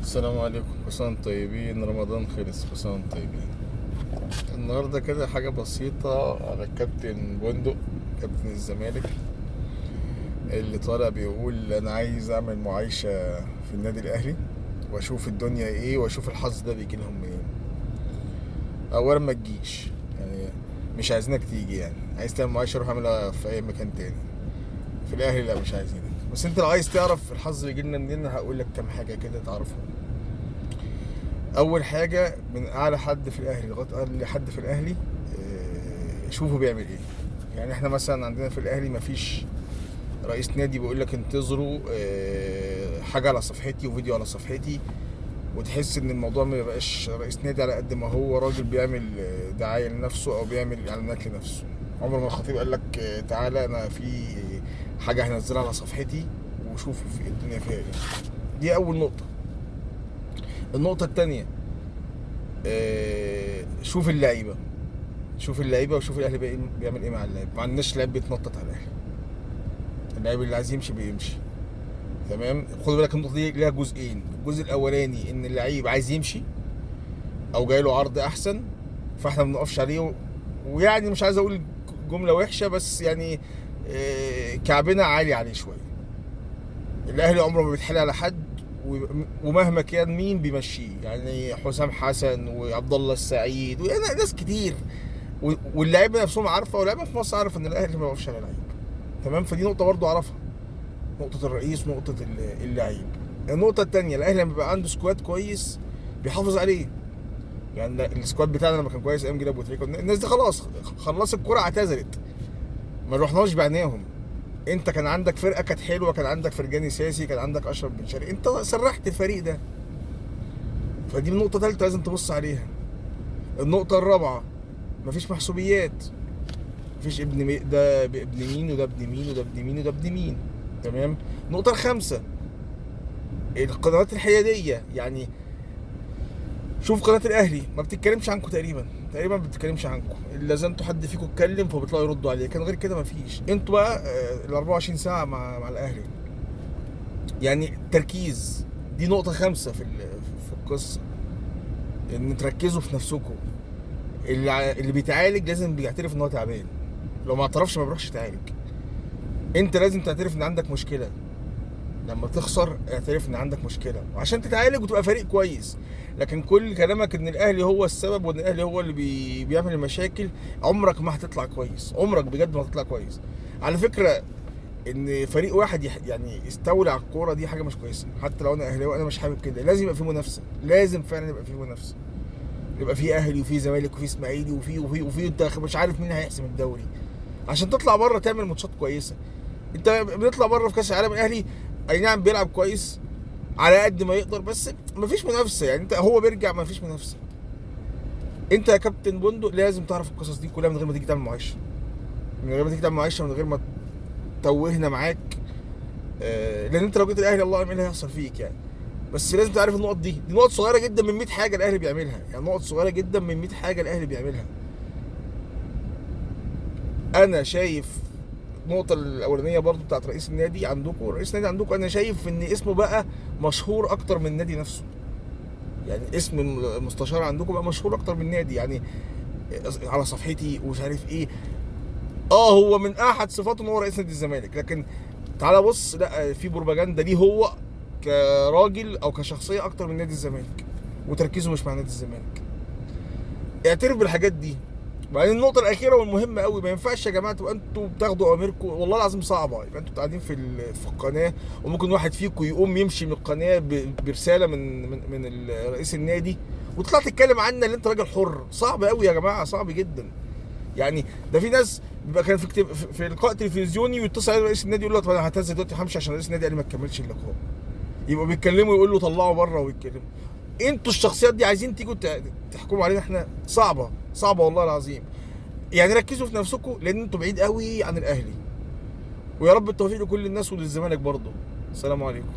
السلام عليكم، كل سنة وانتم طيبين. رمضان خلص، كل سنة وانتم طيبين. النهاردة كده حاجة بسيطة على الكابتن بندق، كابتن الزمالك اللي طالع بيقول أنا عايز أعمل معايشة في النادي الأهلي وأشوف الدنيا إيه وأشوف الحظ ده بيجي لهم منين. أولا ما تجيش، يعني مش عايزينك تيجي. يعني عايز تعمل معايشة روح اعملها في أي مكان تاني. في الأهلي لا، مش عايزينك. بس أنت لو عايز تعرف الحظ بيجي لنا منين هقول لك كام حاجة كده تعرفهم. اول حاجه، من اعلى حد في الاهلي لغايه اقل حد في الاهلي، شوفوا بيعمل ايه. يعني احنا مثلا عندنا في الاهلي مفيش رئيس نادي بيقول لك انتظروا حاجه على صفحتي وفيديو على صفحتي، وتحس ان الموضوع ما يبقاش رئيس نادي على قد ما هو راجل بيعمل دعايه لنفسه او بيعمل اعلانات لنفسه. عمر ما الخطيب قال لك تعالى انا في حاجه هنزلها على صفحتي وشوفوا في الدنيا فيها ايه. دي اول نقطه. النقطه الثانيه، شوف اللعيبه، شوف اللعيبه وشوف الاهلي بيعمل ايه مع اللعيبه. ما عندناش لعيب بيتنطط على الاهلي. اللعيب اللي عايز يمشي بيمشي. تمام. خد بالك النقطه دي ليها جزئين. الجزء الاولاني ان اللعيب عايز يمشي او جاي له عرض احسن، فاحنا ما بنقفش عليه ويعني مش عايز اقول جمله وحشه، بس يعني كعبنا عالي عليه شويه. الاهلي عمره ما بيتحل على حد، ومهما كان مين بيمشيه. يعني حسام حسن وعبد الله السعيد وناس كتير، واللعيبه نفسهم عارفه، واللعيبه في مصر عارفه ان الاهلي ما بيقفش على لعيب. تمام. فدي نقطه برضو اعرفها، نقطه الرئيس ونقطه اللعيب. النقطه الثانيه، الاهلي لما بيبقى عنده سكواد كويس بيحافظ عليه. يعني السكواد بتاعنا لما كان كويس ايام جيل ابو تريكه، الناس دي خلاص الكوره اعتزلت، ما رحناش بعناهم. انت كان عندك فرقه كانت حلوه، كان عندك فرجاني ساسي، كان عندك اشرف بن شرقي، انت سرحت الفريق ده. فدي نقطه ثالثه لازم تبص عليها. النقطه الرابعه، مفيش محسوبيات. مفيش ده ابن مين وده ابن مين وده ابن مين وده ابن مين. تمام. النقطة الخامسة، القنوات الحيادية. يعني شوف قناة الأهلي ما بتتكلمش عنكم تقريبا ما بتتكلمش عنكم إلا إذا انتوا حد فيكم اتكلم فبيطلعوا يردوا عليه، كان غير كده مفيش. انتوا بقى ال 24 ساعة مع الأهلي. يعني تركيز، دي نقطة خامسة في القصة، إن تركزوا في نفسكم. اللي بيتعالج لازم بيعترف إن هو تعبان. لو ما اعترفش ما بيروحش يتعالج. انت لازم تعترف ان عندك مشكله. لما تخسر اعترف ان عندك مشكله وعشان تتعالج وتبقى فريق كويس. لكن كل كلامك ان الاهلي هو السبب وان الاهلي هو اللي بيعمل المشاكل، عمرك ما هتطلع كويس. عمرك بجد ما هتطلع كويس. على فكره، ان فريق واحد يعني يستولي على الكوره دي حاجه مش كويسه. حتى لو انا اهلاوي انا مش حابب كده. لازم يبقى في منافسه، لازم فعلا يبقى في منافسه. يبقى في اهلي وفي زمالك وفي اسماعيلي وفي انت مش عارف مين هيحسم الدوري عشان تطلع بره تعمل ماتشات كويسه. انت بنطلع بره في كاس العالم، الاهلي اي نعم بيلعب كويس على قد ما يقدر، بس مفيش منافسه. يعني انت هو بيرجع مفيش منافسه. انت يا كابتن بندق لازم تعرف القصص دي كلها من غير ما تيجي تعمل معايشه، من غير ما توهنا معاك. لان انت لو جيت الاهلي الله اعلم ايه اللي هيحصل فيك يعني. بس لازم تعرف النقط دي نقط صغيره جدا من 100 حاجه الاهلي بيعملها. يعني نقط صغيره جدا من 100 حاجه الاهلي بيعملها. انا شايف النقطة الأولانية برضو بتاعت رئيس النادي عندكم. رئيس النادي عندكم أنا شايف إن اسمه بقى مشهور أكتر من النادي نفسه. يعني اسم المستشار عندكم بقى مشهور أكتر من النادي. يعني على صفحتي ومش عارف إيه. هو من أحد صفاته إن هو رئيس نادي الزمالك، لكن تعالى بص، لا في بروباجندا ليه هو كراجل أو كشخصية أكتر من نادي الزمالك، وتركيزه مش مع نادي الزمالك. اعترف بالحاجات دي. بعدين النقطة الأخيرة والمهمة قوي، ما ينفعش يا جماعة تبقى أنتوا بتاخدوا أوامركم والله العظيم صعبة. يبقى أنتوا قاعدين في القناة وممكن واحد فيكم يقوم يمشي من القناة برسالة من رئيس النادي وتطلع تتكلم عنا اللي أنت راجل حر. صعب قوي يا جماعة، صعب جدا. يعني ده في ناس بيبقى كان في لقاء تلفزيوني ويتصل على رئيس النادي يقول له طب أنا هعتذر دلوقتي همشي عشان رئيس النادي قال لي ما تكملش اللقاء. يبقوا بيتكلموا يقول له طلعه بره ويتكلموا. انتوا الشخصيات دي عايزين تيجوا تحكموا علينا احنا؟ صعبة صعبة والله العظيم. يعني ركزوا في نفسكم لان انتوا بعيد قوي عن الاهلي. ويا رب التوفيق لكل الناس وللزمالك برضه. السلام عليكم.